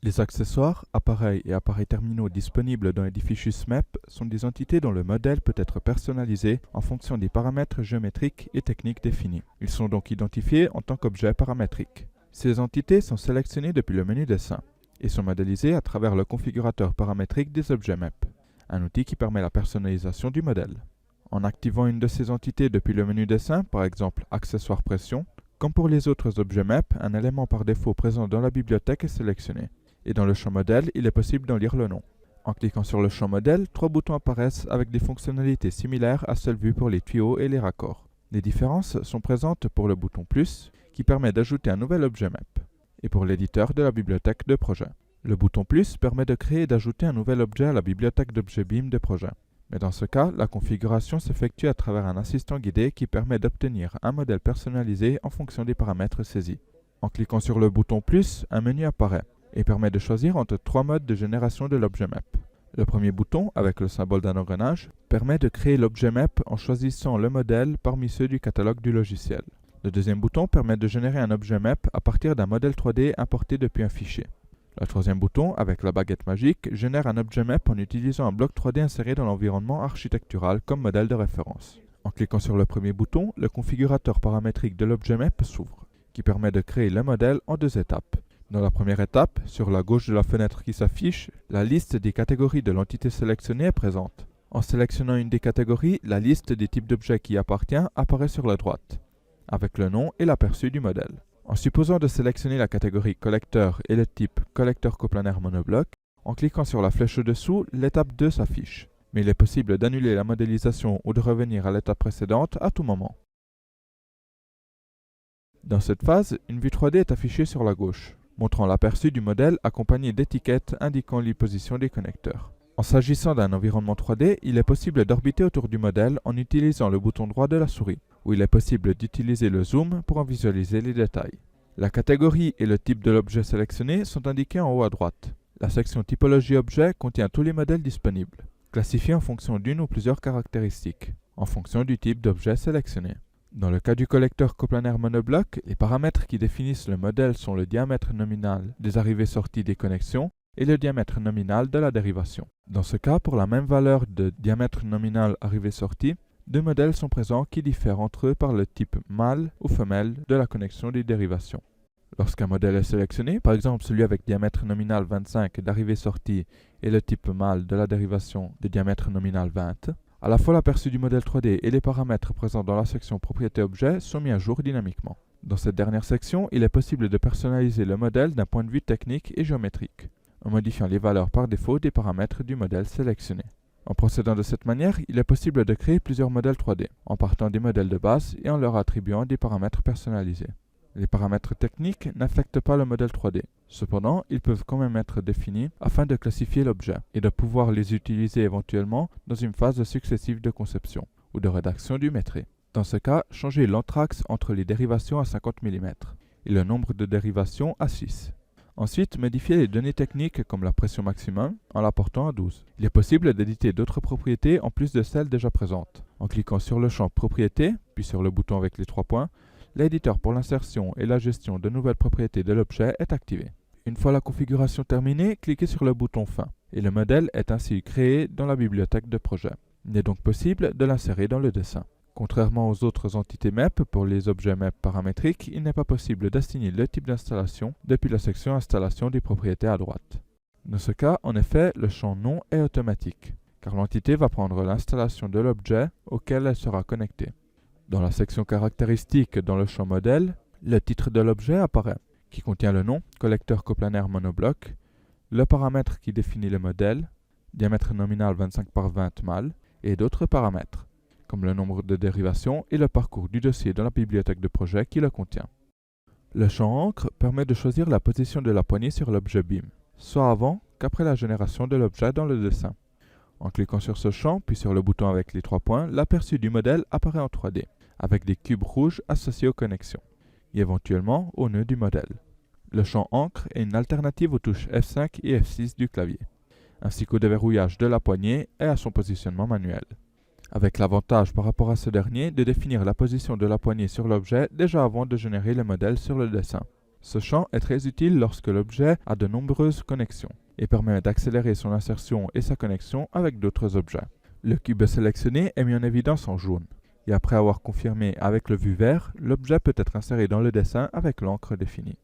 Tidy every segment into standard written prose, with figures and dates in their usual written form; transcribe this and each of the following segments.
Les accessoires, appareils et appareils terminaux disponibles dans les fichiers SMEP sont des entités dont le modèle peut être personnalisé en fonction des paramètres géométriques et techniques définis. Ils sont donc identifiés en tant qu'objets paramétriques. Ces entités sont sélectionnées depuis le menu Dessin et sont modélisées à travers le configurateur paramétrique des objets MEP, un outil qui permet la personnalisation du modèle. En activant une de ces entités depuis le menu Dessin, par exemple Accessoires Pression, comme pour les autres objets MEP, un élément par défaut présent dans la bibliothèque est sélectionné. Et dans le champ modèle, il est possible d'en lire le nom. En cliquant sur le champ modèle, 3 boutons apparaissent avec des fonctionnalités similaires à celles vues pour les tuyaux et les raccords. Les différences sont présentes pour le bouton plus, qui permet d'ajouter un nouvel objet MEP, et pour l'éditeur de la bibliothèque de projet. Le bouton plus permet de créer et d'ajouter un nouvel objet à la bibliothèque d'objets BIM de projet. Mais dans ce cas, la configuration s'effectue à travers un assistant guidé qui permet d'obtenir un modèle personnalisé en fonction des paramètres saisis. En cliquant sur le bouton plus, un menu apparaît et permet de choisir entre 3 modes de génération de l'objet MEP. Le premier bouton, avec le symbole d'un engrenage, permet de créer l'objet MEP en choisissant le modèle parmi ceux du catalogue du logiciel. Le deuxième bouton permet de générer un objet MEP à partir d'un modèle 3D importé depuis un fichier. Le troisième bouton, avec la baguette magique, génère un objet MEP en utilisant un bloc 3D inséré dans l'environnement architectural comme modèle de référence. En cliquant sur le premier bouton, le configurateur paramétrique de l'objet MEP s'ouvre, qui permet de créer le modèle en 2 étapes. Dans la première étape, sur la gauche de la fenêtre qui s'affiche, la liste des catégories de l'entité sélectionnée est présente. En sélectionnant une des catégories, la liste des types d'objets qui y appartient apparaît sur la droite, avec le nom et l'aperçu du modèle. En supposant de sélectionner la catégorie collecteur et le type collecteur coplanaire monobloc, en cliquant sur la flèche au-dessous, l'étape 2 s'affiche. Mais il est possible d'annuler la modélisation ou de revenir à l'étape précédente à tout moment. Dans cette phase, une vue 3D est affichée sur la gauche, montrant l'aperçu du modèle accompagné d'étiquettes indiquant les positions des connecteurs. En s'agissant d'un environnement 3D, il est possible d'orbiter autour du modèle en utilisant le bouton droit de la souris, où il est possible d'utiliser le zoom pour en visualiser les détails. La catégorie et le type de l'objet sélectionné sont indiqués en haut à droite. La section Typologie objet contient tous les modèles disponibles, classifiés en fonction d'une ou plusieurs caractéristiques, en fonction du type d'objet sélectionné. Dans le cas du collecteur coplanaire monobloc, les paramètres qui définissent le modèle sont le diamètre nominal des arrivées-sorties des connexions et le diamètre nominal de la dérivation. Dans ce cas, pour la même valeur de diamètre nominal arrivée-sortie, 2 modèles sont présents qui diffèrent entre eux par le type mâle ou femelle de la connexion des dérivations. Lorsqu'un modèle est sélectionné, par exemple celui avec diamètre nominal 25 d'arrivée-sortie et le type mâle de la dérivation de diamètre nominal 20, à la fois l'aperçu du modèle 3D et les paramètres présents dans la section Propriété objet sont mis à jour dynamiquement. Dans cette dernière section, il est possible de personnaliser le modèle d'un point de vue technique et géométrique, en modifiant les valeurs par défaut des paramètres du modèle sélectionné. En procédant de cette manière, il est possible de créer plusieurs modèles 3D, en partant des modèles de base et en leur attribuant des paramètres personnalisés. Les paramètres techniques n'affectent pas le modèle 3D. Cependant, ils peuvent quand même être définis afin de classifier l'objet et de pouvoir les utiliser éventuellement dans une phase successive de conception ou de rédaction du métré. Dans ce cas, changez l'anthrax entre les dérivations à 50 mm et le nombre de dérivations à 6. Ensuite, modifiez les données techniques comme la pression maximum en la portant à 12. Il est possible d'éditer d'autres propriétés en plus de celles déjà présentes. En cliquant sur le champ Propriétés, puis sur le bouton avec les 3 points, l'éditeur pour l'insertion et la gestion de nouvelles propriétés de l'objet est activé. Une fois la configuration terminée, cliquez sur le bouton Fin et le modèle est ainsi créé dans la bibliothèque de projet. Il est donc possible de l'insérer dans le dessin. Contrairement aux autres entités MEP, pour les objets MEP paramétriques, il n'est pas possible d'assigner le type d'installation depuis la section Installation des propriétés à droite. Dans ce cas, en effet, le champ Nom est automatique, car l'entité va prendre l'installation de l'objet auquel elle sera connectée. Dans la section Caractéristiques dans le champ Modèle, le titre de l'objet apparaît, qui contient le nom, collecteur coplanaire monobloc, le paramètre qui définit le modèle, diamètre nominal 25 par 20 mâle, et d'autres paramètres, comme le nombre de dérivations et le parcours du dossier dans la bibliothèque de projet qui le contient. Le champ Encre permet de choisir la position de la poignée sur l'objet BIM, soit avant qu'après la génération de l'objet dans le dessin. En cliquant sur ce champ, puis sur le bouton avec les 3 points, l'aperçu du modèle apparaît en 3D, avec des cubes rouges associés aux connexions, et éventuellement au nœud du modèle. Le champ Encre est une alternative aux touches F5 et F6 du clavier, ainsi qu'au déverrouillage de la poignée et à son positionnement manuel, avec l'avantage par rapport à ce dernier de définir la position de la poignée sur l'objet déjà avant de générer le modèle sur le dessin. Ce champ est très utile lorsque l'objet a de nombreuses connexions et permet d'accélérer son insertion et sa connexion avec d'autres objets. Le cube sélectionné est mis en évidence en jaune. Et après avoir confirmé avec le vu vert, l'objet peut être inséré dans le dessin avec l'encre définie.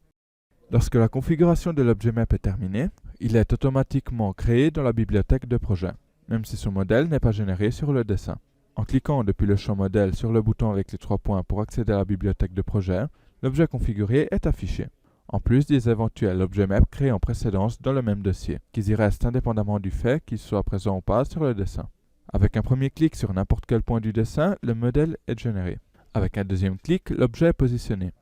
Lorsque la configuration de l'objet map est terminée, il est automatiquement créé dans la bibliothèque de projet, même si son modèle n'est pas généré sur le dessin. En cliquant depuis le champ modèle sur le bouton avec les 3 points pour accéder à la bibliothèque de projet, l'objet configuré est affiché, en plus des éventuels objets map créés en précédence dans le même dossier, qui y restent indépendamment du fait qu'ils soient présents ou pas sur le dessin. Avec un premier clic sur n'importe quel point du dessin, le modèle est généré. Avec un deuxième clic, l'objet est positionné.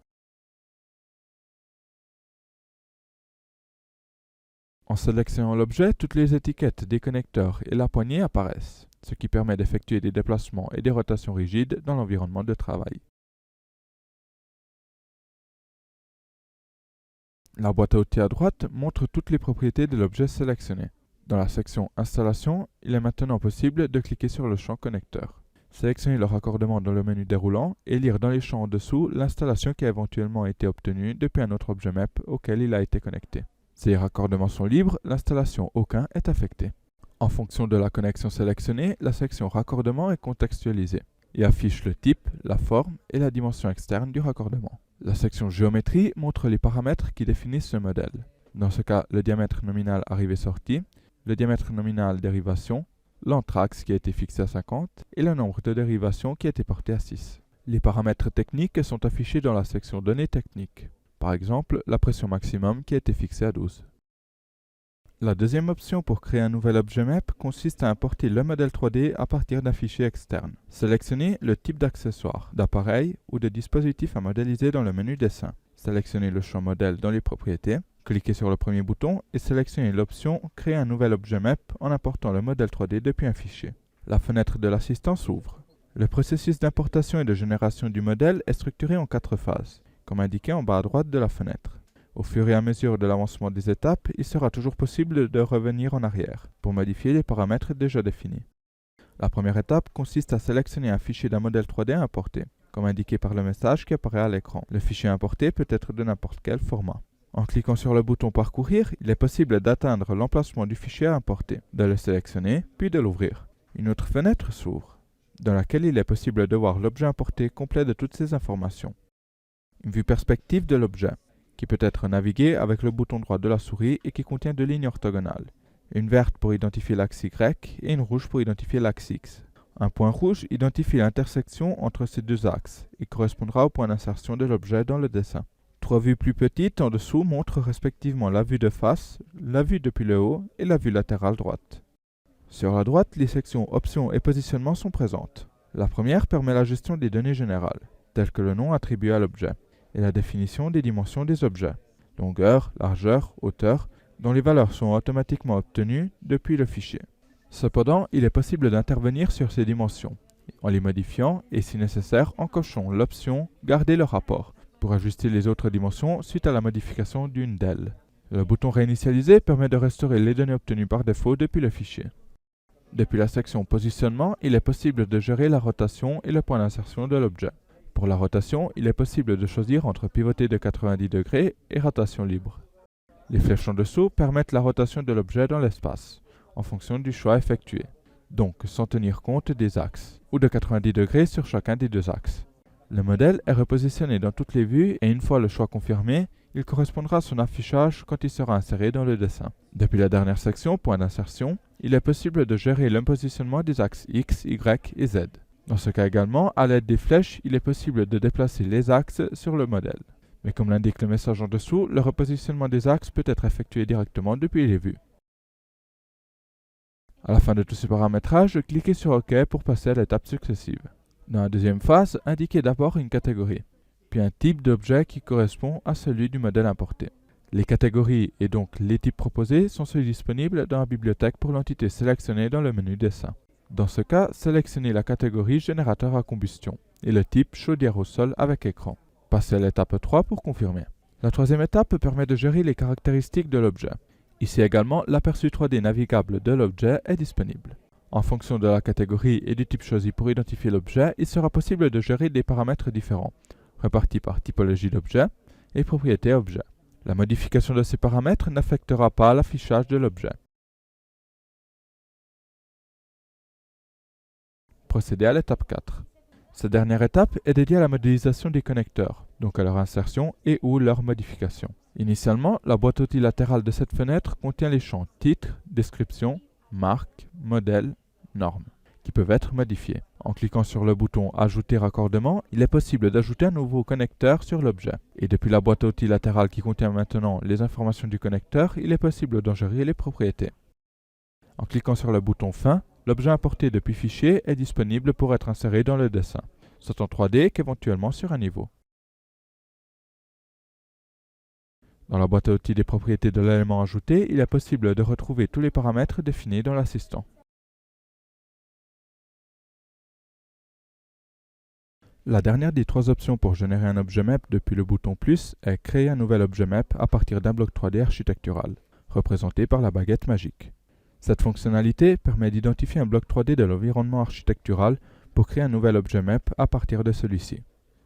En sélectionnant l'objet, toutes les étiquettes des connecteurs et la poignée apparaissent, ce qui permet d'effectuer des déplacements et des rotations rigides dans l'environnement de travail. La boîte à outils à droite montre toutes les propriétés de l'objet sélectionné. Dans la section Installation, il est maintenant possible de cliquer sur le champ Connecteur. Sélectionner le raccordement dans le menu déroulant et lire dans les champs en dessous l'installation qui a éventuellement été obtenue depuis un autre objet map auquel il a été connecté. Si les raccordements sont libres, l'installation Aucun est affectée. En fonction de la connexion sélectionnée, la section Raccordement est contextualisée et affiche le type, la forme et la dimension externe du raccordement. La section Géométrie montre les paramètres qui définissent le modèle. Dans ce cas, le diamètre nominal arrivée-sortie, le diamètre nominal dérivation, l'anthrax qui a été fixé à 50 et le nombre de dérivations qui a été porté à 6. Les paramètres techniques sont affichés dans la section Données techniques. Par exemple, la pression maximum qui a été fixée à 12. La deuxième option pour créer un nouvel objet map consiste à importer le modèle 3D à partir d'un fichier externe. Sélectionnez le type d'accessoire, d'appareil ou de dispositif à modéliser dans le menu Dessin. Sélectionnez le champ Modèle dans les propriétés, cliquez sur le premier bouton et sélectionnez l'option Créer un nouvel objet map en important le modèle 3D depuis un fichier. La fenêtre de l'assistant s'ouvre. Le processus d'importation et de génération du modèle est structuré en 4 phases, comme indiqué en bas à droite de la fenêtre. Au fur et à mesure de l'avancement des étapes, il sera toujours possible de revenir en arrière pour modifier les paramètres déjà définis. La première étape consiste à sélectionner un fichier d'un modèle 3D à importer, comme indiqué par le message qui apparaît à l'écran. Le fichier importé peut être de n'importe quel format. En cliquant sur le bouton Parcourir, il est possible d'atteindre l'emplacement du fichier à importer, de le sélectionner, puis de l'ouvrir. Une autre fenêtre s'ouvre, dans laquelle il est possible de voir l'objet importé complet de toutes ses informations. Une vue perspective de l'objet, qui peut être naviguée avec le bouton droit de la souris et qui contient 2 lignes orthogonales. Une verte pour identifier l'axe Y et une rouge pour identifier l'axe X. Un point rouge identifie l'intersection entre ces deux axes et correspondra au point d'insertion de l'objet dans le dessin. 3 vues plus petites en dessous montrent respectivement la vue de face, la vue depuis le haut et la vue latérale droite. Sur la droite, les sections Options et Positionnement sont présentes. La première permet la gestion des données générales, telles que le nom attribué à l'objet, et la définition des dimensions des objets, longueur, largeur, hauteur, dont les valeurs sont automatiquement obtenues depuis le fichier. Cependant, il est possible d'intervenir sur ces dimensions, en les modifiant et si nécessaire en cochant l'option « Garder le rapport » pour ajuster les autres dimensions suite à la modification d'une d'elles. Le bouton « Réinitialiser » permet de restaurer les données obtenues par défaut depuis le fichier. Depuis la section « Positionnement », il est possible de gérer la rotation et le point d'insertion de l'objet. Pour la rotation, il est possible de choisir entre pivoter de 90 degrés et rotation libre. Les flèches en dessous permettent la rotation de l'objet dans l'espace, en fonction du choix effectué, donc sans tenir compte des axes, ou de 90 degrés sur chacun des 2 axes. Le modèle est repositionné dans toutes les vues et une fois le choix confirmé, il correspondra à son affichage quand il sera inséré dans le dessin. Depuis la dernière section, point d'insertion, il est possible de gérer le positionnement des axes X, Y et Z. Dans ce cas également, à l'aide des flèches, il est possible de déplacer les axes sur le modèle. Mais comme l'indique le message en dessous, le repositionnement des axes peut être effectué directement depuis les vues. À la fin de tous ces paramétrages, cliquez sur OK pour passer à l'étape successive. Dans la deuxième phase, indiquez d'abord une catégorie, puis un type d'objet qui correspond à celui du modèle importé. Les catégories et donc les types proposés sont ceux disponibles dans la bibliothèque pour l'entité sélectionnée dans le menu Dessin. Dans ce cas, sélectionnez la catégorie Générateur à combustion et le type Chaudière au sol avec écran. Passez à l'étape 3 pour confirmer. La troisième étape permet de gérer les caractéristiques de l'objet. Ici également, l'aperçu 3D navigable de l'objet est disponible. En fonction de la catégorie et du type choisi pour identifier l'objet, il sera possible de gérer des paramètres différents, répartis par typologie d'objet et propriété objet. La modification de ces paramètres n'affectera pas l'affichage de l'objet. Procédez à l'étape 4. Cette dernière étape est dédiée à la modélisation des connecteurs, donc à leur insertion et ou leur modification. Initialement, la boîte à outils latérale de cette fenêtre contient les champs titre, description, marque, modèle, norme, qui peuvent être modifiés. En cliquant sur le bouton Ajouter raccordement, il est possible d'ajouter un nouveau connecteur sur l'objet. Et depuis la boîte à outils latérale qui contient maintenant les informations du connecteur, il est possible d'en gérer les propriétés. En cliquant sur le bouton Fin, l'objet importé depuis Fichier est disponible pour être inséré dans le dessin, soit en 3D qu'éventuellement sur un niveau. Dans la boîte à outils des propriétés de l'élément ajouté, il est possible de retrouver tous les paramètres définis dans l'assistant. La dernière des 3 options pour générer un objet map depuis le bouton plus est Créer un nouvel objet map à partir d'un bloc 3D architectural, représenté par la baguette magique. Cette fonctionnalité permet d'identifier un bloc 3D de l'environnement architectural pour créer un nouvel objet map à partir de celui-ci,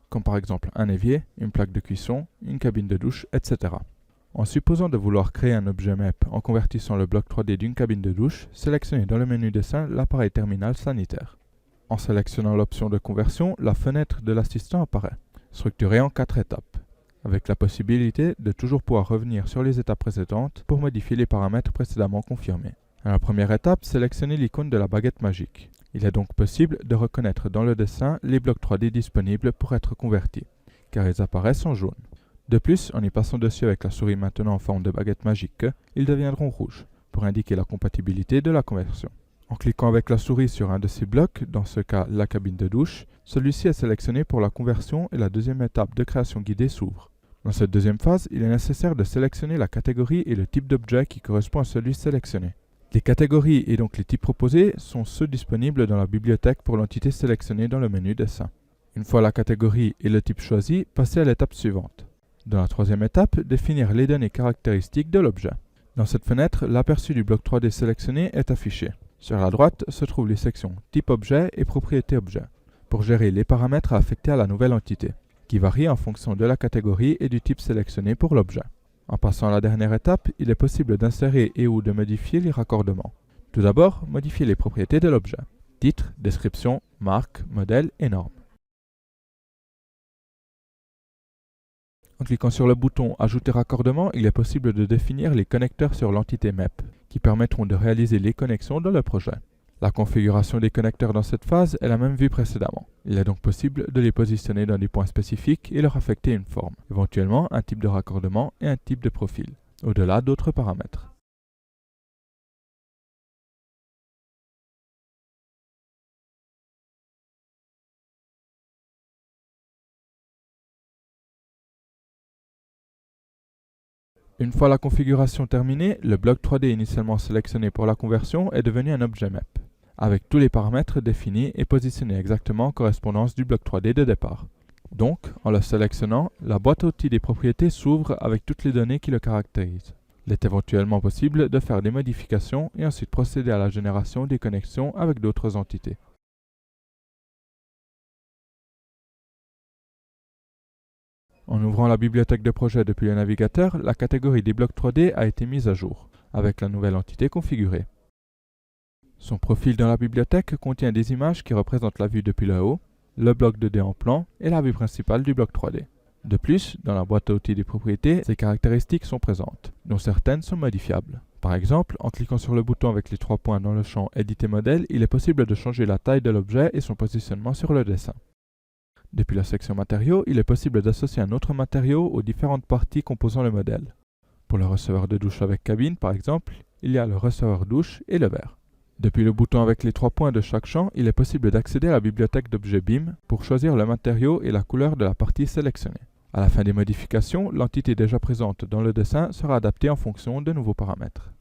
comme par exemple un évier, une plaque de cuisson, une cabine de douche, etc. En supposant de vouloir créer un objet map en convertissant le bloc 3D d'une cabine de douche, sélectionnez dans le menu Dessin l'appareil terminal sanitaire. En sélectionnant l'option de conversion, la fenêtre de l'assistant apparaît, structurée en 4 étapes, avec la possibilité de toujours pouvoir revenir sur les étapes précédentes pour modifier les paramètres précédemment confirmés. À la première étape, sélectionnez l'icône de la baguette magique. Il est donc possible de reconnaître dans le dessin les blocs 3D disponibles pour être convertis, car ils apparaissent en jaune. De plus, en y passant dessus avec la souris maintenant en forme de baguette magique, ils deviendront rouges, pour indiquer la compatibilité de la conversion. En cliquant avec la souris sur un de ces blocs, dans ce cas la cabine de douche, celui-ci est sélectionné pour la conversion et la deuxième étape de création guidée s'ouvre. Dans cette deuxième phase, il est nécessaire de sélectionner la catégorie et le type d'objet qui correspond à celui sélectionné. Les catégories et donc les types proposés sont ceux disponibles dans la bibliothèque pour l'entité sélectionnée dans le menu Dessin. Une fois la catégorie et le type choisi, passez à l'étape suivante. Dans la troisième étape, définir les données caractéristiques de l'objet. Dans cette fenêtre, l'aperçu du bloc 3D sélectionné est affiché. Sur la droite se trouvent les sections Type objet et Propriété objet, pour gérer les paramètres à affecter à la nouvelle entité, qui varient en fonction de la catégorie et du type sélectionné pour l'objet. En passant à la dernière étape, il est possible d'insérer et ou de modifier les raccordements. Tout d'abord, modifier les propriétés de l'objet. Titre, description, marque, modèle et norme. En cliquant sur le bouton Ajouter raccordement, il est possible de définir les connecteurs sur l'entité map, qui permettront de réaliser les connexions dans le projet. La configuration des connecteurs dans cette phase est la même vue précédemment. Il est donc possible de les positionner dans des points spécifiques et leur affecter une forme, éventuellement un type de raccordement et un type de profil, au-delà d'autres paramètres. Une fois la configuration terminée, le bloc 3D initialement sélectionné pour la conversion est devenu un objet map, avec tous les paramètres définis et positionnés exactement en correspondance du bloc 3D de départ. Donc, en le sélectionnant, la boîte à outils des propriétés s'ouvre avec toutes les données qui le caractérisent. Il est éventuellement possible de faire des modifications et ensuite procéder à la génération des connexions avec d'autres entités. En ouvrant la bibliothèque de projet depuis le navigateur, la catégorie des blocs 3D a été mise à jour, avec la nouvelle entité configurée. Son profil dans la bibliothèque contient des images qui représentent la vue depuis le haut, le bloc 2D en plan et la vue principale du bloc 3D. De plus, dans la boîte à outils des propriétés, ces caractéristiques sont présentes, dont certaines sont modifiables. Par exemple, en cliquant sur le bouton avec les 3 points dans le champ Éditer modèle, il est possible de changer la taille de l'objet et son positionnement sur le dessin. Depuis la section matériaux, il est possible d'associer un autre matériau aux différentes parties composant le modèle. Pour le receveur de douche avec cabine, par exemple, il y a le receveur douche et le verre. Depuis le bouton avec les 3 points de chaque champ, il est possible d'accéder à la bibliothèque d'objets BIM pour choisir le matériau et la couleur de la partie sélectionnée. À la fin des modifications, l'entité déjà présente dans le dessin sera adaptée en fonction de nouveaux paramètres.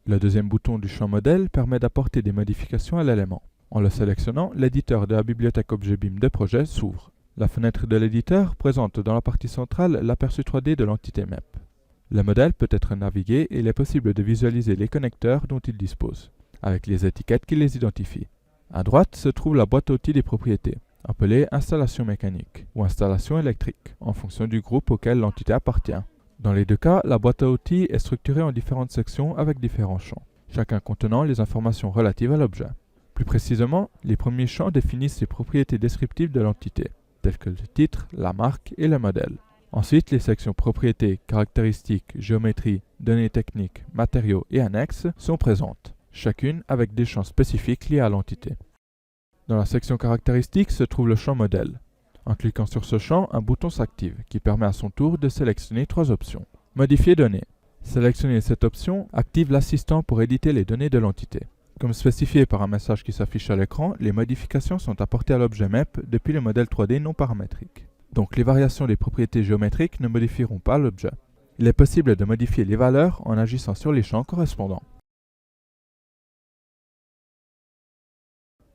Le deuxième bouton du champ modèle permet d'apporter des modifications à l'élément. En le sélectionnant, l'éditeur de la bibliothèque objet BIM de projet s'ouvre. La fenêtre de l'éditeur présente dans la partie centrale l'aperçu 3D de l'entité map. Le modèle peut être navigué et il est possible de visualiser les connecteurs dont il dispose, avec les étiquettes qui les identifient. À droite se trouve la boîte à outils des propriétés, appelée installation mécanique ou installation électrique, en fonction du groupe auquel l'entité appartient. Dans les deux cas, la boîte à outils est structurée en différentes sections avec différents champs, chacun contenant les informations relatives à l'objet. Plus précisément, les premiers champs définissent les propriétés descriptives de l'entité, telles que le titre, la marque et le modèle. Ensuite, les sections propriétés, caractéristiques, géométrie, données techniques, matériaux et annexes sont présentes, chacune avec des champs spécifiques liés à l'entité. Dans la section caractéristiques se trouve le champ modèle. En cliquant sur ce champ, un bouton s'active qui permet à son tour de sélectionner trois options. Modifier données. Sélectionner cette option active l'assistant pour éditer les données de l'entité. Comme spécifié par un message qui s'affiche à l'écran, les modifications sont apportées à l'objet MEP depuis le modèle 3D non paramétrique. Donc les variations des propriétés géométriques ne modifieront pas l'objet. Il est possible de modifier les valeurs en agissant sur les champs correspondants.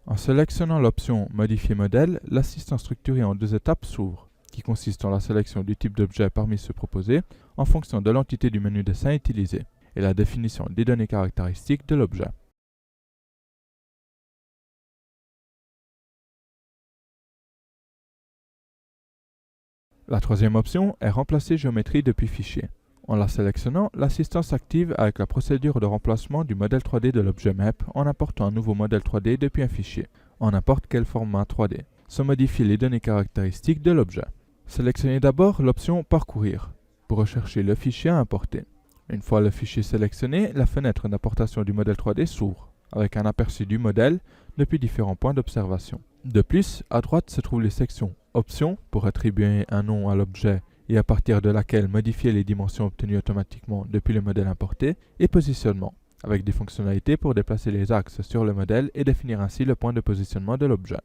En sélectionnant l'option Modifier modèle, l'assistant structuré en deux étapes s'ouvre, qui consiste en la sélection du type d'objet parmi ceux proposés en fonction de l'entité du menu dessin utilisé et la définition des données caractéristiques de l'objet. La troisième option est Remplacer géométrie depuis fichier. En la sélectionnant, l'assistant s'active avec la procédure de remplacement du modèle 3D de l'objet MEP en apportant un nouveau modèle 3D depuis un fichier, en n'importe quel format 3D, sans modifier les données caractéristiques de l'objet. Sélectionnez d'abord l'option Parcourir pour rechercher le fichier à importer. Une fois le fichier sélectionné, la fenêtre d'importation du modèle 3D s'ouvre, avec un aperçu du modèle depuis différents points d'observation. De plus, à droite se trouvent les sections Options pour attribuer un nom à l'objet et à partir de laquelle modifier les dimensions obtenues automatiquement depuis le modèle importé, et Positionnement, avec des fonctionnalités pour déplacer les axes sur le modèle et définir ainsi le point de positionnement de l'objet.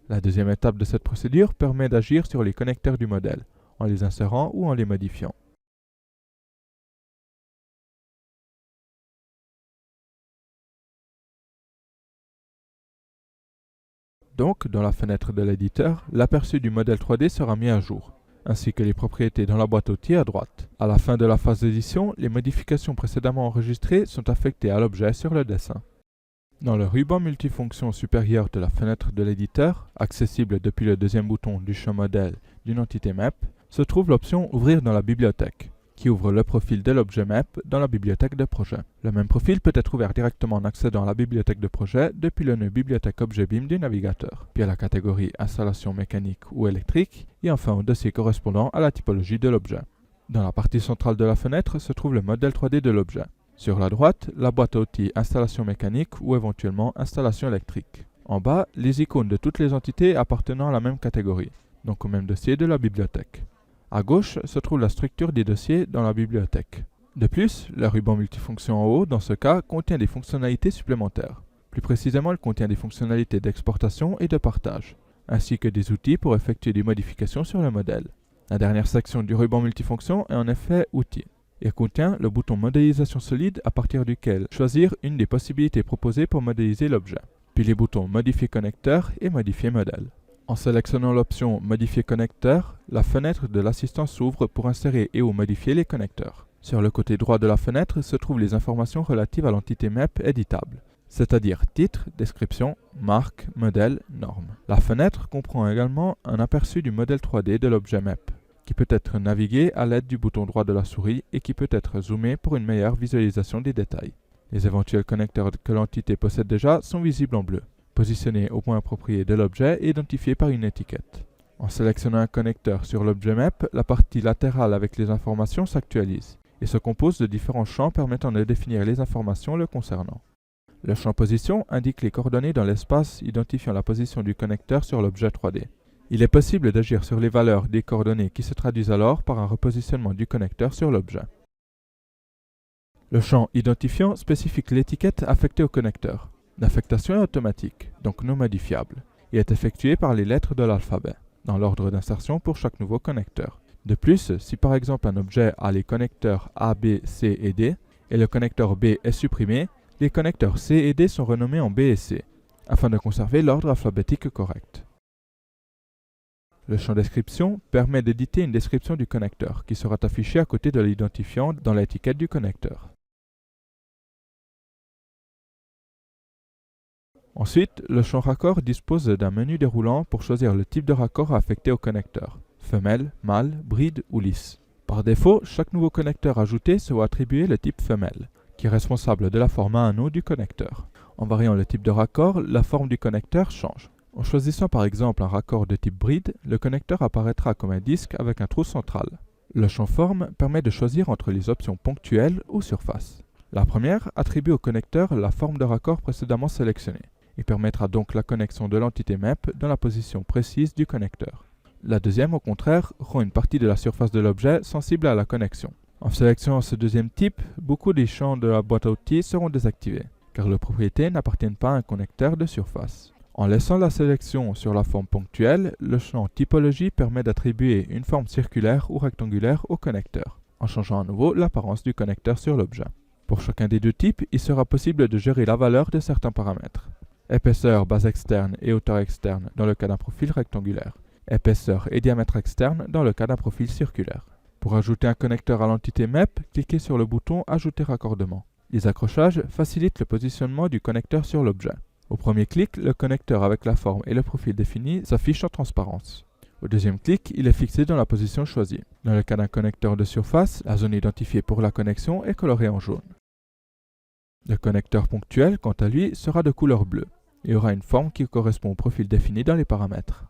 La deuxième étape de cette procédure permet d'agir sur les connecteurs du modèle, en les insérant ou en les modifiant. Donc, dans la fenêtre de l'éditeur, l'aperçu du modèle 3D sera mis à jour, ainsi que les propriétés dans la boîte à outils à droite. À la fin de la phase d'édition, les modifications précédemment enregistrées sont affectées à l'objet sur le dessin. Dans le ruban multifonction supérieur de la fenêtre de l'éditeur, accessible depuis le deuxième bouton du champ modèle d'une entité MEP, se trouve l'option Ouvrir dans la bibliothèque, qui ouvre le profil de l'objet MEP dans la bibliothèque de projet. Le même profil peut être ouvert directement en accédant à la bibliothèque de projet depuis le nœud Bibliothèque Objet BIM du navigateur, puis à la catégorie Installation mécanique ou électrique, et enfin au dossier correspondant à la typologie de l'objet. Dans la partie centrale de la fenêtre se trouve le modèle 3D de l'objet. Sur la droite, la boîte à outils Installation mécanique ou éventuellement Installation électrique. En bas, les icônes de toutes les entités appartenant à la même catégorie, donc au même dossier de la bibliothèque. À gauche se trouve la structure des dossiers dans la bibliothèque. De plus, le ruban multifonction en haut, dans ce cas, contient des fonctionnalités supplémentaires. Plus précisément, il contient des fonctionnalités d'exportation et de partage, ainsi que des outils pour effectuer des modifications sur le modèle. La dernière section du ruban multifonction est en effet Outils. Il contient le bouton Modélisation solide à partir duquel choisir une des possibilités proposées pour modéliser l'objet, puis les boutons Modifier connecteur et Modifier modèle. En sélectionnant l'option Modifier connecteur, la fenêtre de l'assistant s'ouvre pour insérer et ou modifier les connecteurs. Sur le côté droit de la fenêtre se trouvent les informations relatives à l'entité MEP éditable, c'est-à-dire titre, description, marque, modèle, norme. La fenêtre comprend également un aperçu du modèle 3D de l'objet MEP, qui peut être navigué à l'aide du bouton droit de la souris et qui peut être zoomé pour une meilleure visualisation des détails. Les éventuels connecteurs que l'entité possède déjà sont visibles en bleu, positionnés au point approprié de l'objet et identifiés par une étiquette. En sélectionnant un connecteur sur l'objet MEP, la partie latérale avec les informations s'actualise et se compose de différents champs permettant de définir les informations le concernant. Le champ position indique les coordonnées dans l'espace identifiant la position du connecteur sur l'objet 3D. Il est possible d'agir sur les valeurs des coordonnées qui se traduisent alors par un repositionnement du connecteur sur l'objet. Le champ identifiant spécifie l'étiquette affectée au connecteur. L'affectation est automatique, donc non modifiable, et est effectuée par les lettres de l'alphabet, dans l'ordre d'insertion pour chaque nouveau connecteur. De plus, si par exemple un objet a les connecteurs A, B, C et D, et le connecteur B est supprimé, les connecteurs C et D sont renommés en B et C, afin de conserver l'ordre alphabétique correct. Le champ description permet d'éditer une description du connecteur, qui sera affichée à côté de l'identifiant dans l'étiquette du connecteur. Ensuite, le champ raccord dispose d'un menu déroulant pour choisir le type de raccord à affecter au connecteur, femelle, mâle, bride ou lisse. Par défaut, chaque nouveau connecteur ajouté se voit attribuer le type femelle, qui est responsable de la forme à anneau du connecteur. En variant le type de raccord, la forme du connecteur change. En choisissant par exemple un raccord de type bride, le connecteur apparaîtra comme un disque avec un trou central. Le champ forme permet de choisir entre les options ponctuelles ou surface. La première attribue au connecteur la forme de raccord précédemment sélectionnée. Il permettra donc la connexion de l'entité MEP dans la position précise du connecteur. La deuxième, au contraire, rend une partie de la surface de l'objet sensible à la connexion. En sélectionnant ce deuxième type, beaucoup des champs de la boîte à outils seront désactivés, car leurs propriétés n'appartiennent pas à un connecteur de surface. En laissant la sélection sur la forme ponctuelle, le champ typologie permet d'attribuer une forme circulaire ou rectangulaire au connecteur, en changeant à nouveau l'apparence du connecteur sur l'objet. Pour chacun des deux types, il sera possible de gérer la valeur de certains paramètres. Épaisseur, base externe et hauteur externe dans le cas d'un profil rectangulaire. Épaisseur et diamètre externe dans le cas d'un profil circulaire. Pour ajouter un connecteur à l'entité MEP, cliquez sur le bouton « Ajouter raccordement ». Les accrochages facilitent le positionnement du connecteur sur l'objet. Au premier clic, le connecteur avec la forme et le profil définis s'affiche en transparence. Au deuxième clic, il est fixé dans la position choisie. Dans le cas d'un connecteur de surface, la zone identifiée pour la connexion est colorée en jaune. Le connecteur ponctuel, quant à lui, sera de couleur bleue et aura une forme qui correspond au profil défini dans les paramètres.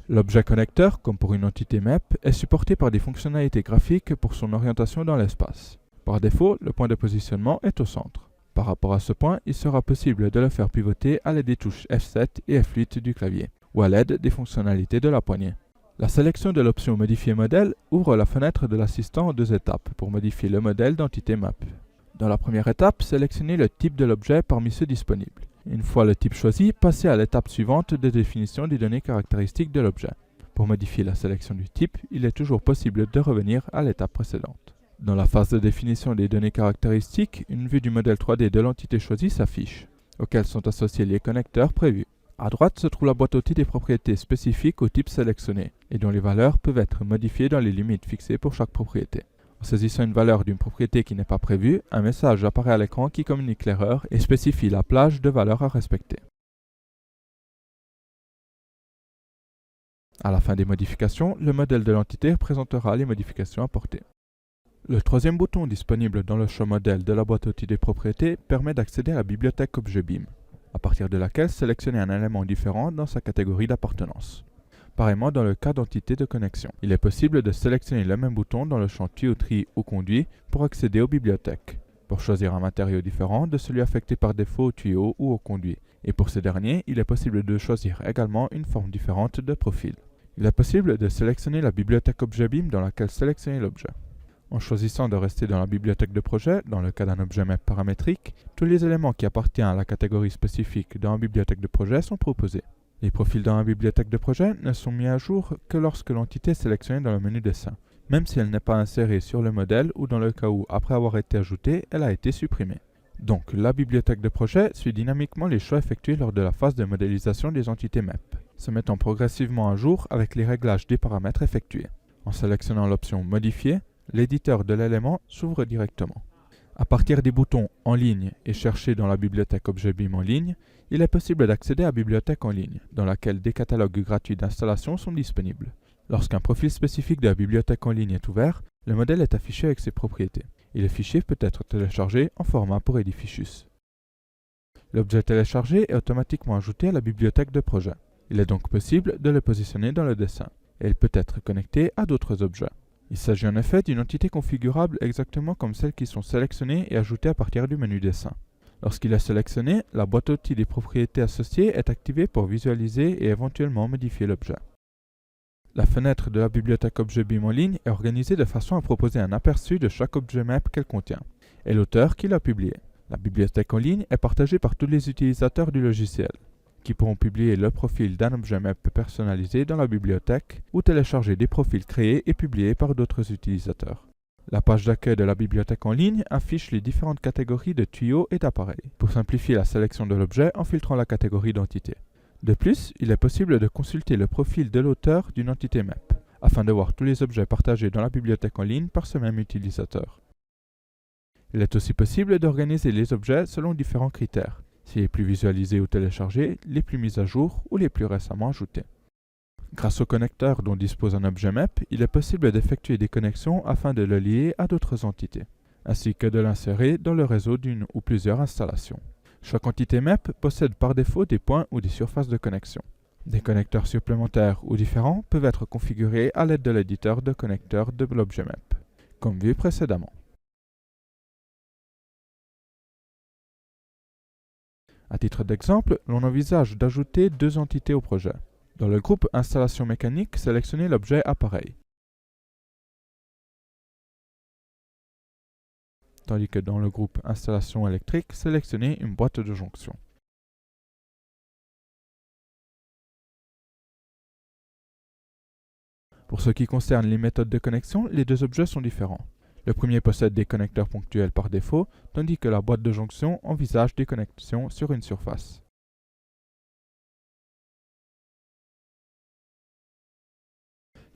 L'objet connecteur, comme pour une entité MEP, est supporté par des fonctionnalités graphiques pour son orientation dans l'espace. Par défaut, le point de positionnement est au centre. Par rapport à ce point, il sera possible de le faire pivoter à l'aide des touches F7 et F8 du clavier, ou à l'aide des fonctionnalités de la poignée. La sélection de l'option Modifier modèle ouvre la fenêtre de l'assistant en deux étapes pour modifier le modèle d'entité MEP. Dans la première étape, sélectionnez le type de l'objet parmi ceux disponibles. Une fois le type choisi, passez à l'étape suivante de définition des données caractéristiques de l'objet. Pour modifier la sélection du type, il est toujours possible de revenir à l'étape précédente. Dans la phase de définition des données caractéristiques, une vue du modèle 3D de l'entité choisie s'affiche, auquel sont associés les connecteurs prévus. À droite se trouve la boîte à outils des propriétés spécifiques au type sélectionné, et dont les valeurs peuvent être modifiées dans les limites fixées pour chaque propriété. En saisissant une valeur d'une propriété qui n'est pas prévue, un message apparaît à l'écran qui communique l'erreur et spécifie la plage de valeurs à respecter. À la fin des modifications, le modèle de l'entité présentera les modifications apportées. Le troisième bouton disponible dans le champ modèle de la boîte à outils des propriétés permet d'accéder à la bibliothèque ObjetBeam, à partir de laquelle sélectionner un élément différent dans sa catégorie d'appartenance. Pareillement dans le cas d'entité de connexion. Il est possible de sélectionner le même bouton dans le champ tuyauterie ou conduit pour accéder aux bibliothèques, pour choisir un matériau différent de celui affecté par défaut au tuyau ou au conduit. Et pour ces derniers, il est possible de choisir également une forme différente de profil. Il est possible de sélectionner la bibliothèque ObjetBeam dans laquelle sélectionner l'objet. En choisissant de rester dans la bibliothèque de projet, dans le cas d'un objet MEP paramétrique, tous les éléments qui appartiennent à la catégorie spécifique dans la bibliothèque de projet sont proposés. Les profils dans la bibliothèque de projet ne sont mis à jour que lorsque l'entité est sélectionnée dans le menu dessin, même si elle n'est pas insérée sur le modèle ou dans le cas où, après avoir été ajoutée, elle a été supprimée. Donc, la bibliothèque de projet suit dynamiquement les choix effectués lors de la phase de modélisation des entités MEP, se mettant progressivement à jour avec les réglages des paramètres effectués. En sélectionnant l'option Modifier, l'éditeur de l'élément s'ouvre directement. À partir des boutons En ligne et Chercher dans la bibliothèque ObjetBeam en ligne, il est possible d'accéder à la bibliothèque en ligne, dans laquelle des catalogues gratuits d'installation sont disponibles. Lorsqu'un profil spécifique de la bibliothèque en ligne est ouvert, le modèle est affiché avec ses propriétés, et le fichier peut être téléchargé en format pour Edificius. L'objet téléchargé est automatiquement ajouté à la bibliothèque de projet. Il est donc possible de le positionner dans le dessin, et il peut être connecté à d'autres objets. Il s'agit en effet d'une entité configurable exactement comme celles qui sont sélectionnées et ajoutées à partir du menu dessin. Lorsqu'il est sélectionné, la boîte à outils des propriétés associées est activée pour visualiser et éventuellement modifier l'objet. La fenêtre de la bibliothèque ObjetBeam en ligne est organisée de façon à proposer un aperçu de chaque objet MEP qu'elle contient, et l'auteur qui l'a publié. La bibliothèque en ligne est partagée par tous les utilisateurs du logiciel, qui pourront publier le profil d'un objet MEP personnalisé dans la bibliothèque ou télécharger des profils créés et publiés par d'autres utilisateurs. La page d'accueil de la bibliothèque en ligne affiche les différentes catégories de tuyaux et d'appareils, pour simplifier la sélection de l'objet en filtrant la catégorie d'entité. De plus, il est possible de consulter le profil de l'auteur d'une entité MEP, afin de voir tous les objets partagés dans la bibliothèque en ligne par ce même utilisateur. Il est aussi possible d'organiser les objets selon différents critères, les plus visualisés ou téléchargés, les plus mis à jour ou les plus récemment ajoutés. Grâce au connecteur dont dispose un objet map, il est possible d'effectuer des connexions afin de le lier à d'autres entités, ainsi que de l'insérer dans le réseau d'une ou plusieurs installations. Chaque entité map possède par défaut des points ou des surfaces de connexion. Des connecteurs supplémentaires ou différents peuvent être configurés à l'aide de l'éditeur de connecteurs de l'objet map, comme vu précédemment. À titre d'exemple, l'on envisage d'ajouter deux entités au projet. Dans le groupe Installation mécanique, sélectionnez l'objet Appareil, tandis que dans le groupe Installation électrique, sélectionnez une boîte de jonction. Pour ce qui concerne les méthodes de connexion, les deux objets sont différents. Le premier possède des connecteurs ponctuels par défaut, tandis que la boîte de jonction envisage des connexions sur une surface.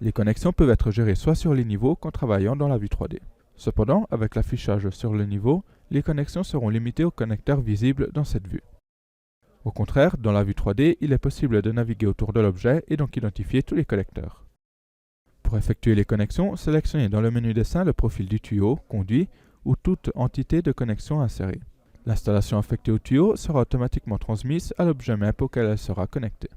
Les connexions peuvent être gérées soit sur les niveaux qu'en travaillant dans la vue 3D. Cependant, avec l'affichage sur le niveau, les connexions seront limitées aux connecteurs visibles dans cette vue. Au contraire, dans la vue 3D, il est possible de naviguer autour de l'objet et donc identifier tous les connecteurs. Pour effectuer les connexions, sélectionnez dans le menu dessin le profil du tuyau, conduit ou toute entité de connexion insérée. L'installation affectée au tuyau sera automatiquement transmise à l'objet map auquel elle sera connectée.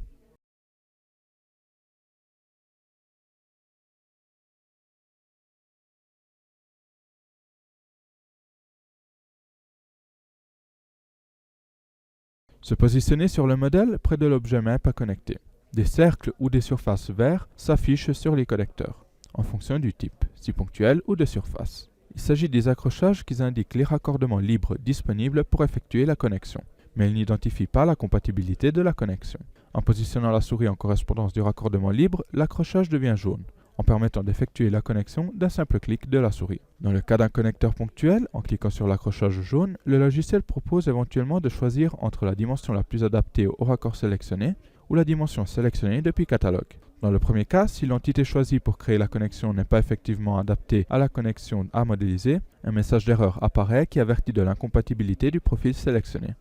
Se positionner sur le modèle près de l'objet map à connecter. Des cercles ou des surfaces verts s'affichent sur les connecteurs, en fonction du type, si ponctuel ou de surface. Il s'agit des accrochages qui indiquent les raccordements libres disponibles pour effectuer la connexion, mais ils n'identifient pas la compatibilité de la connexion. En positionnant la souris en correspondance du raccordement libre, l'accrochage devient jaune, en permettant d'effectuer la connexion d'un simple clic de la souris. Dans le cas d'un connecteur ponctuel, en cliquant sur l'accrochage jaune, le logiciel propose éventuellement de choisir entre la dimension la plus adaptée au raccord sélectionné ou la dimension sélectionnée depuis catalogue. Dans le premier cas, si l'entité choisie pour créer la connexion n'est pas effectivement adaptée à la connexion à modéliser, un message d'erreur apparaît qui avertit de l'incompatibilité du profil sélectionné.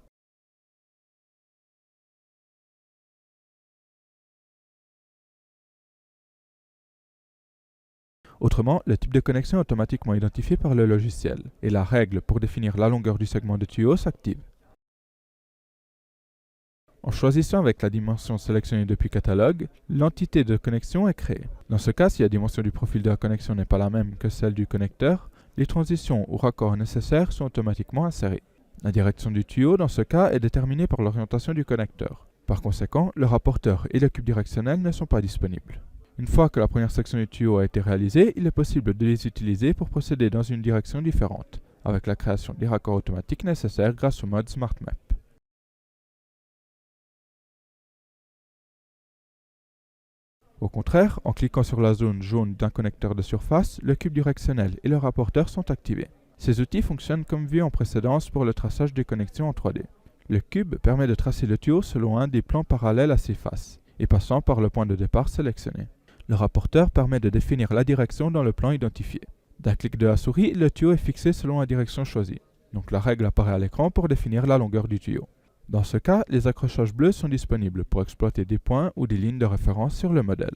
Autrement, le type de connexion est automatiquement identifié par le logiciel, et la règle pour définir la longueur du segment de tuyau s'active. En choisissant avec la dimension sélectionnée depuis catalogue, l'entité de connexion est créée. Dans ce cas, si la dimension du profil de la connexion n'est pas la même que celle du connecteur, les transitions ou raccords nécessaires sont automatiquement insérés. La direction du tuyau, dans ce cas, est déterminée par l'orientation du connecteur. Par conséquent, le rapporteur et le cube directionnel ne sont pas disponibles. Une fois que la première section du tuyau a été réalisée, il est possible de les utiliser pour procéder dans une direction différente, avec la création des raccords automatiques nécessaires grâce au mode Smart Map. Au contraire, en cliquant sur la zone jaune d'un connecteur de surface, le cube directionnel et le rapporteur sont activés. Ces outils fonctionnent comme vu en précédence pour le traçage des connexions en 3D. Le cube permet de tracer le tuyau selon un des plans parallèles à ses faces, et passant par le point de départ sélectionné. Le rapporteur permet de définir la direction dans le plan identifié. D'un clic de la souris, le tuyau est fixé selon la direction choisie. Donc la règle apparaît à l'écran pour définir la longueur du tuyau. Dans ce cas, les accrochages bleus sont disponibles pour exploiter des points ou des lignes de référence sur le modèle.